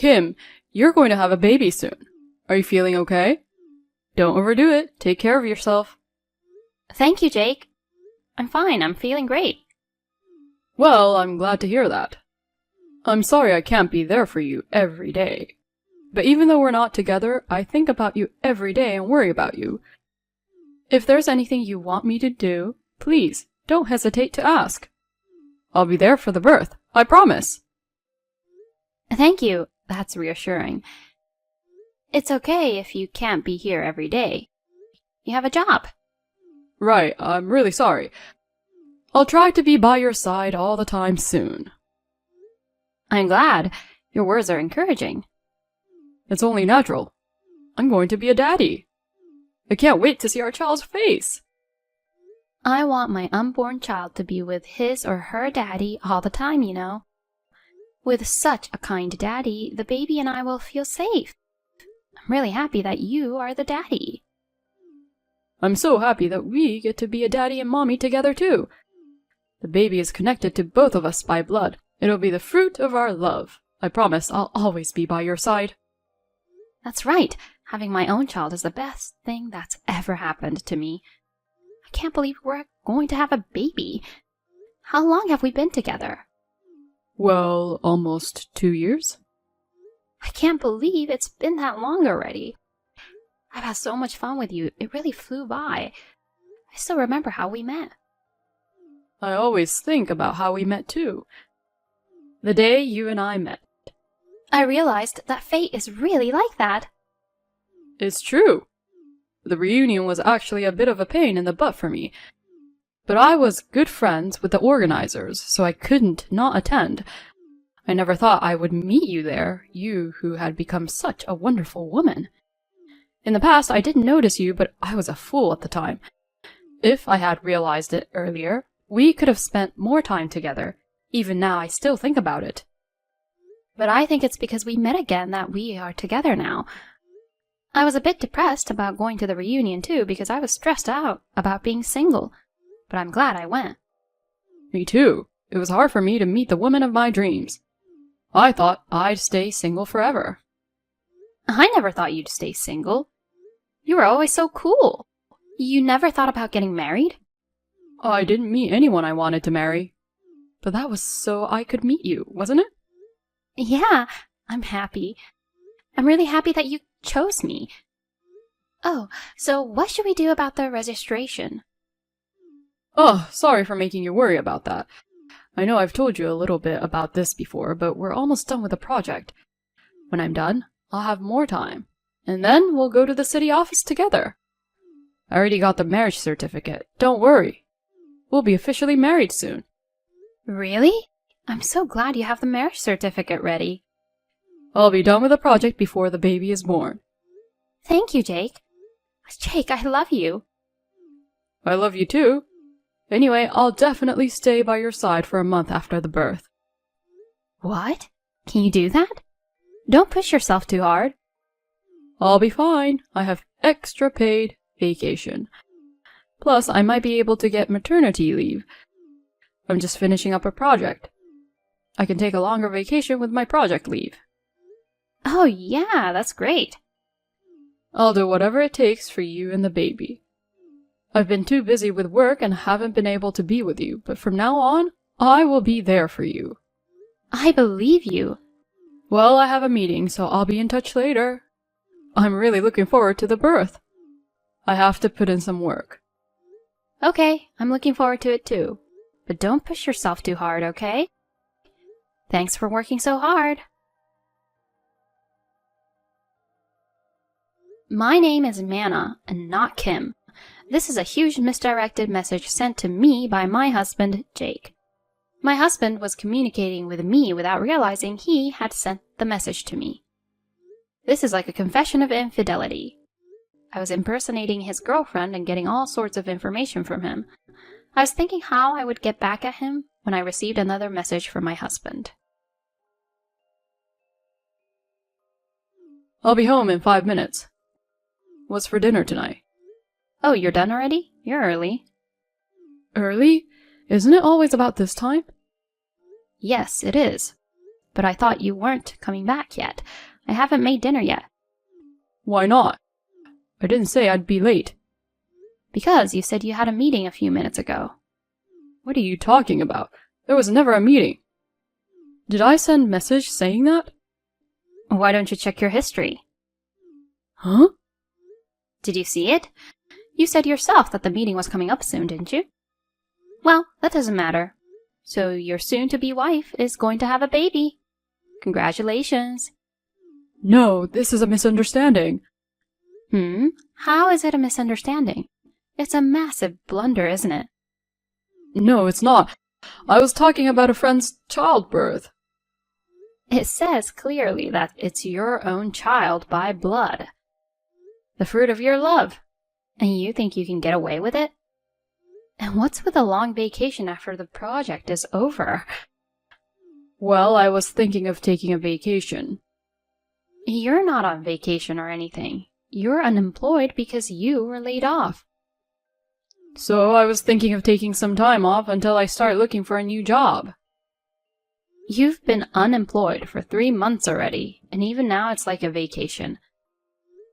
Kim, you're going to have a baby soon. Are you feeling okay? Don't overdo it. Take care of yourself. Thank you, Jake. I'm fine. I'm feeling great. Well, I'm glad to hear that. I'm sorry I can't be there for you every day. But even though we're not together, I think about you every day and worry about you. If there's anything you want me to do, please don't hesitate to ask. I'll be there for the birth, I promise. Thank you. That's reassuring. It's okay if you can't be here every day. You have a job. Right, I'm really sorry. I'll try to be by your side all the time soon. I'm glad. Your words are encouraging. It's only natural. I'm going to be a daddy. I can't wait to see our child's face. I want my unborn child to be with his or her daddy all the time, you know. With such a kind daddy, the baby and I will feel safe. I'm really happy that you are the daddy. I'm so happy that we get to be a daddy and mommy together too. The baby is connected to both of us by blood. It'll be the fruit of our love. I promise I'll always be by your side. That's right. Having my own child is the best thing that's ever happened to me. I can't believe we're going to have a baby. How long have we been together? Well, almost 2 years. I can't believe it's been that long already. I've had so much fun with you. It really flew by. I still remember how we met. I always think about how we met too. The day you and I met. I realized that fate is really like that. It's true. The reunion was actually a bit of a pain in the butt for me. But I was good friends with the organizers, so I couldn't not attend. I never thought I would meet you there, you who had become such a wonderful woman. In the past, I didn't notice you, but I was a fool at the time. If I had realized it earlier, we could have spent more time together. Even now, I still think about it. But I think it's because we met again that we are together now. I was a bit depressed about going to the reunion too, because I was stressed out about being single. But I'm glad I went. Me too. It was hard for me to meet the woman of my dreams. I thought I'd stay single forever. I never thought you'd stay single. You were always so cool. You never thought about getting married? I didn't meet anyone I wanted to marry. But that was so I could meet you, wasn't it? Yeah, I'm happy. I'm really happy that you chose me. Oh, so what should we do about the registration? Oh, sorry for making you worry about that. I know I've told you a little bit about this before, but we're almost done with the project. When I'm done, I'll have more time, and then we'll go to the city office together. I already got the marriage certificate. Don't worry. We'll be officially married soon. Really? I'm so glad you have the marriage certificate ready. I'll be done with the project before the baby is born. Thank you, Jake. Jake, I love you. I love you too. Anyway, I'll definitely stay by your side for a month after the birth. What? Can you do that? Don't push yourself too hard. I'll be fine. I have extra paid vacation. Plus, I might be able to get maternity leave. I'm just finishing up a project. I can take a longer vacation with my project leave. Oh yeah, that's great. I'll do whatever it takes for you and the baby. I've been too busy with work and haven't been able to be with you, but from now on, I will be there for you. I believe you. Well, I have a meeting, so I'll be in touch later. I'm really looking forward to the birth. I have to put in some work. Okay, I'm looking forward to it too. But don't push yourself too hard, okay? Thanks for working so hard. My name is Manna, and not Kim. This is a huge misdirected message sent to me by my husband, Jake. My husband was communicating with me without realizing he had sent the message to me. This is like a confession of infidelity. I was impersonating his girlfriend and getting all sorts of information from him. I was thinking how I would get back at him when I received another message from my husband. I'll be home in 5 minutes. What's for dinner tonight? Oh, you're done already? You're early. Early? Isn't it always about this time? Yes, it is. but I thought you weren't coming back yet. I haven't made dinner yet. Why not? I didn't say I'd be late. Because you said you had a meeting a few minutes ago. What are you talking about? There was never a meeting. Did I send message saying that? Why don't you check your history? Huh? Did you see it? You said yourself that the meeting was coming up soon, didn't you? Well, that doesn't matter. So your soon-to-be wife is going to have a baby. Congratulations. No, this is a misunderstanding. How is it a misunderstanding? It's a massive blunder, isn't it? No, it's not. I was talking about a friend's childbirth. It says clearly that it's your own child by blood. The fruit of your love. And you think you can get away with it? And what's with a long vacation after the project is over? Well, I was thinking of taking a vacation. You're not on vacation or anything. You're unemployed because you were laid off. So I was thinking of taking some time off until I start looking for a new job. You've been unemployed for 3 months already, and even now it's like a vacation.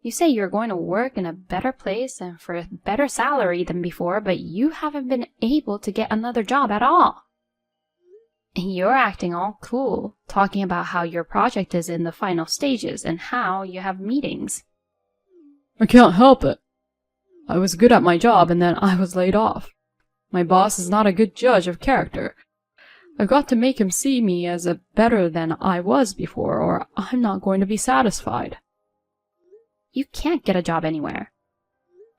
You say you're going to work in a better place and for a better salary than before, but you haven't been able to get another job at all. And you're acting all cool, talking about how your project is in the final stages and how you have meetings. I can't help it. I was good at my job and then I was laid off. My boss is not a good judge of character. I've got to make him see me as a better than I was before, or I'm not going to be satisfied. You can't get a job anywhere.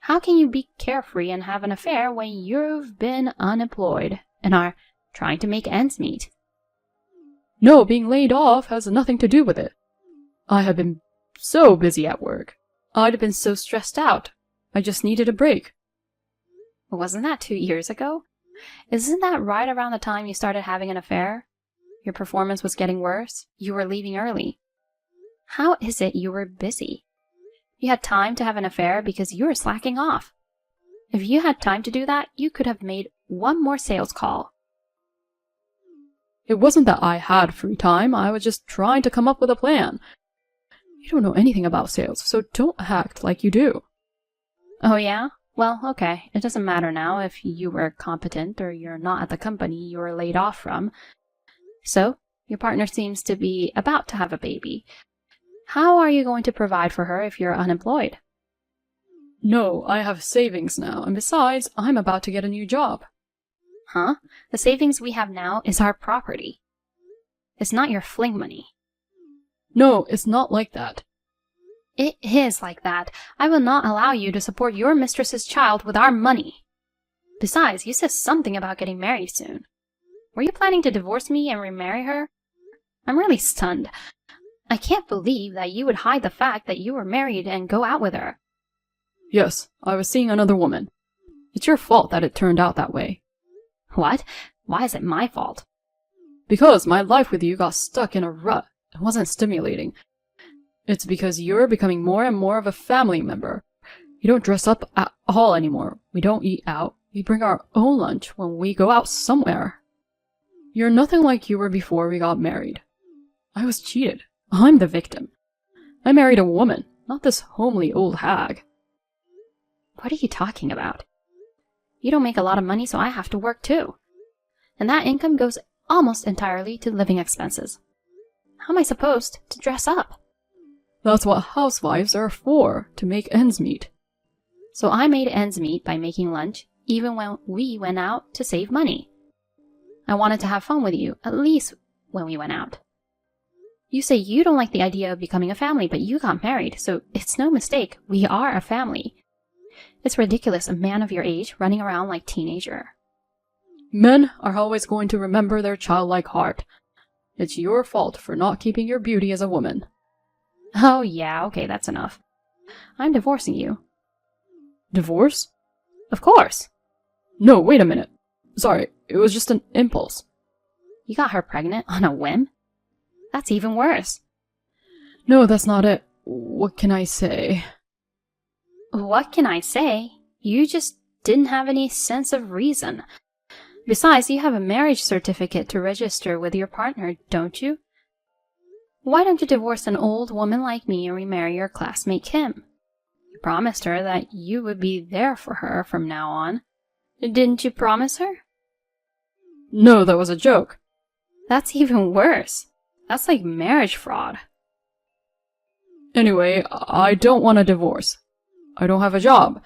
How can you be carefree and have an affair when you've been unemployed and are trying to make ends meet? No, being laid off has nothing to do with it. I have been so busy at work. I'd have been so stressed out. I just needed a break. Wasn't that 2 years ago? Isn't that right around the time you started having an affair? Your performance was getting worse. You were leaving early. How is it you were busy? You had time to have an affair because you were slacking off. If you had time to do that, you could have made one more sales call. It wasn't that I had free time. I was just trying to come up with a plan. You don't know anything about sales, so don't act like you do. Oh yeah? Well, okay. It doesn't matter now if you were competent or you're not at the company you were laid off from. So, your partner seems to be about to have a baby. How are you going to provide for her if you're unemployed? No, I have savings now, and besides, I'm about to get a new job. Huh? The savings we have now is our property. It's not your fling money. No, it's not like that. It is like that. I will not allow you to support your mistress's child with our money. Besides, you said something about getting married soon. Were you planning to divorce me and remarry her? I'm really stunned. I can't believe that you would hide the fact that you were married and go out with her. Yes, I was seeing another woman. It's your fault that it turned out that way. What? Why is it my fault? Because my life with you got stuck in a rut. It wasn't stimulating. It's because you're becoming more and more of a family member. You don't dress up at all anymore. We don't eat out. We bring our own lunch when we go out somewhere. You're nothing like you were before we got married. I was cheated. I'm the victim. I married a woman, not this homely old hag. What are you talking about? You don't make a lot of money, so I have to work too. And that income goes almost entirely to living expenses. How am I supposed to dress up? That's what housewives are for, to make ends meet. So I made ends meet by making lunch, even when we went out to save money. I wanted to have fun with you, at least when we went out. You say you don't like the idea of becoming a family, but you got married, so it's no mistake. We are a family. It's ridiculous, a man of your age running around like a teenager. Men are always going to remember their childlike heart. It's your fault for not keeping your beauty as a woman. Oh yeah, okay, that's enough. I'm divorcing you. Divorce? Of course. No, wait a minute. Sorry, it was just an impulse. You got her pregnant on a whim? That's even worse. No, that's not it. What can I say? What can I say? You just didn't have any sense of reason. Besides, you have a marriage certificate to register with your partner, don't you? Why don't you divorce an old woman like me and remarry your classmate Kim? You promised her that you would be there for her from now on. Didn't you promise her? No, that was a joke. That's even worse. That's like marriage fraud. Anyway, I don't want a divorce. I don't have a job.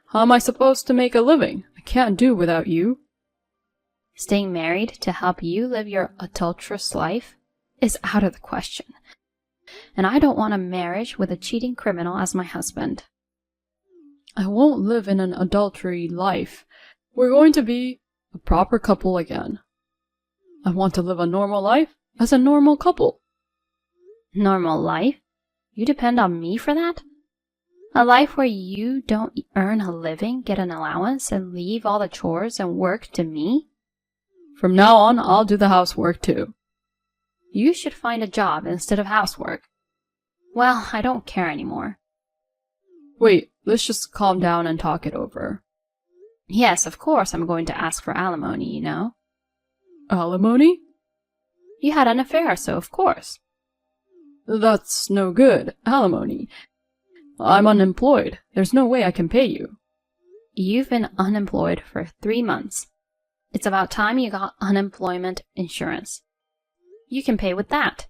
How am I supposed to make a living? I can't do without you. Staying married to help you live your adulterous life is out of the question. And I don't want a marriage with a cheating criminal as my husband. I won't live in an adultery life. We're going to be a proper couple again. I want to live a normal life as a normal couple. Normal life? You depend on me for that? A life where you don't earn a living, get an allowance, and leave all the chores and work to me? From now on, I'll do the housework too. You should find a job instead of housework. Well, I don't care anymore. Wait, let's just calm down and talk it over. Yes, of course I'm going to ask for alimony, you know. Alimony? You had an affair, so of course. That's no good. Alimony. I'm unemployed. There's no way I can pay you. You've been unemployed for 3 months. It's about time you got unemployment insurance. You can pay with that.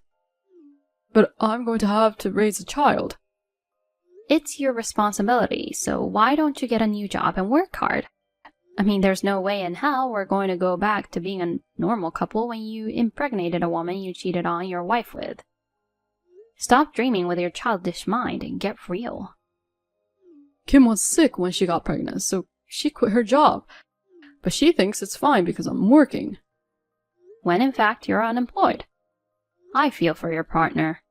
But I'm going to have to raise a child. It's your responsibility, so why don't you get a new job and work hard? I mean, there's no way in hell we're going to go back to being a normal couple when you impregnated a woman you cheated on your wife with. Stop dreaming with your childish mind and get real. Kim was sick when she got pregnant, so she quit her job. But she thinks it's fine because I'm working. When in fact you're unemployed. I feel for your partner.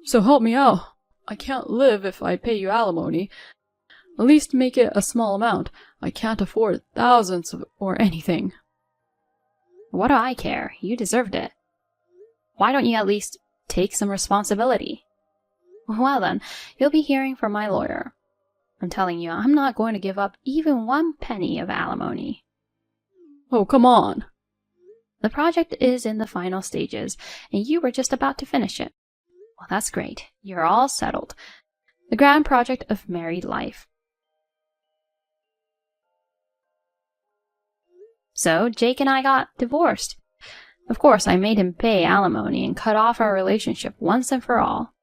So help me out. I can't live if I pay you alimony. At least make it a small amount. I can't afford thousands or anything. What do I care? You deserved it. Why don't you at least take some responsibility? Well then, you'll be hearing from my lawyer. I'm telling you, I'm not going to give up even 1 penny of alimony. Oh, come on. The project is in the final stages, and you were just about to finish it. Well, that's great. You're all settled. The grand project of married life. So, Jake and I got divorced. Of course, I made him pay alimony and cut off our relationship once and for all.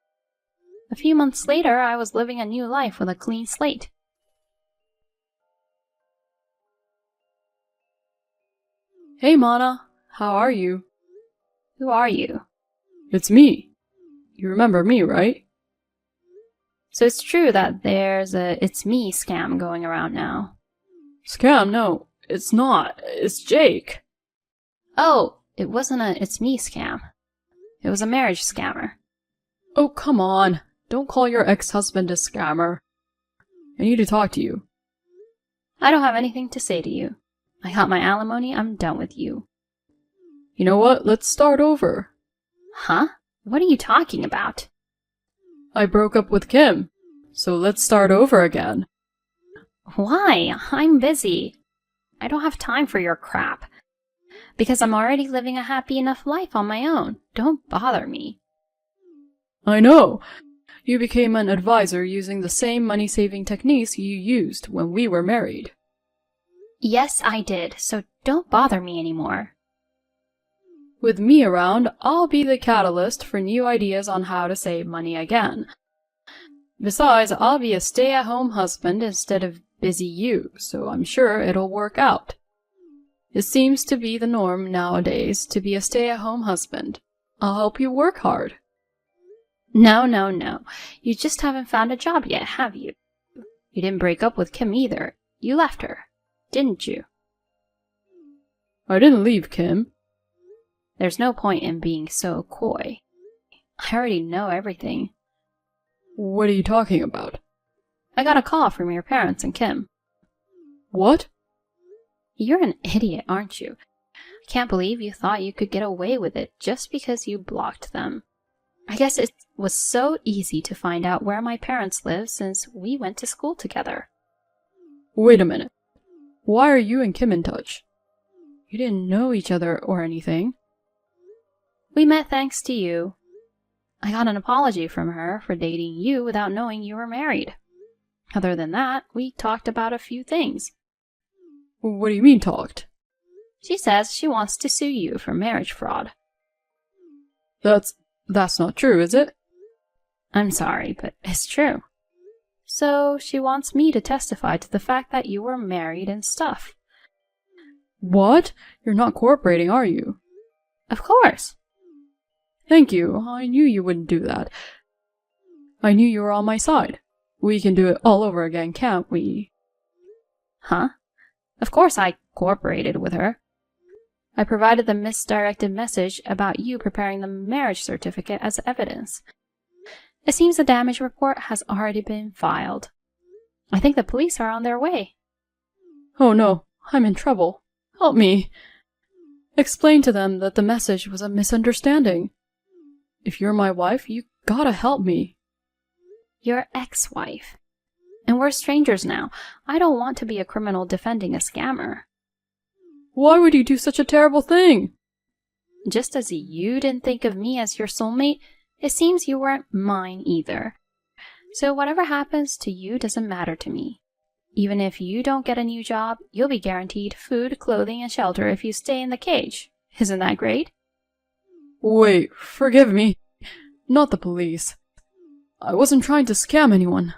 A few months later, I was living a new life with a clean slate. Hey, Mana. How are you? Who are you? It's me. You remember me, right? So it's true that there's a "it's me" scam going around now. Scam? No, it's not. It's Jake. Oh, it wasn't a "it's me" scam. It was a marriage scammer. Oh, come on. Don't call your ex-husband a scammer. I need to talk to you. I don't have anything to say to you. I got my alimony, I'm done with you. You know what? Let's start over. Huh? What are you talking about? I broke up with Kim, so let's start over again. Why? I'm busy. I don't have time for your crap. Because I'm already living a happy enough life on my own. Don't bother me. I know. You became an advisor using the same money-saving techniques you used when we were married. Yes, I did, so don't bother me anymore. With me around, I'll be the catalyst for new ideas on how to save money again. Besides, I'll be a stay-at-home husband instead of busy you, so I'm sure it'll work out. It seems to be the norm nowadays to be a stay-at-home husband. I'll help you work hard. No. You just haven't found a job yet, have you? You didn't break up with Kim either. You left her, didn't you? I didn't leave Kim. There's no point in being so coy. I already know everything. What are you talking about? I got a call from your parents and Kim. What? You're an idiot, aren't you? I can't believe you thought you could get away with it just because you blocked them. I guess it was so easy to find out where my parents live since we went to school together. Wait a minute. Why are you and Kim in touch? You didn't know each other or anything. We met thanks to you. I got an apology from her for dating you without knowing you were married. Other than that, we talked about a few things. What do you mean talked? She says she wants to sue you for marriage fraud. That's not true, is it? I'm sorry, but it's true. So she wants me to testify to the fact that you were married and stuff. What? You're not cooperating, are you? Of course. Thank you. I knew you wouldn't do that. I knew you were on my side. We can do it all over again, can't we? Huh? Of course I cooperated with her. I provided the misdirected message about you preparing the marriage certificate as evidence. It seems the damage report has already been filed. I think the police are on their way. Oh no, I'm in trouble. Help me. Explain to them that the message was a misunderstanding. If you're my wife, you gotta help me. Your ex-wife. And we're strangers now. I don't want to be a criminal defending a scammer. Why would you do such a terrible thing? Just as you didn't think of me as your soulmate, it seems you weren't mine either. So whatever happens to you doesn't matter to me. Even if you don't get a new job, you'll be guaranteed food, clothing, and shelter if you stay in the cage. Isn't that great? Wait, forgive me. Not the police. I wasn't trying to scam anyone.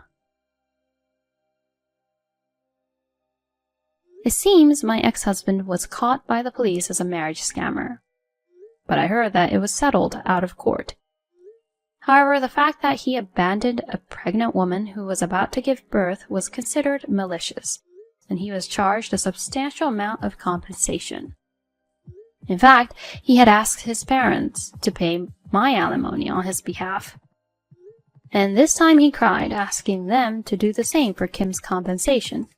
It seems my ex-husband was caught by the police as a marriage scammer. But I heard that it was settled out of court. However, the fact that he abandoned a pregnant woman who was about to give birth was considered malicious, and he was charged a substantial amount of compensation. In fact, he had asked his parents to pay my alimony on his behalf. And this time he cried, asking them to do the same for Kim's compensation.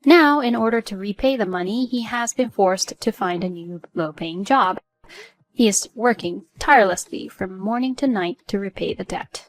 Now, in order to repay the money, he has been forced to find a new low-paying job. He is working tirelessly from morning to night to repay the debt.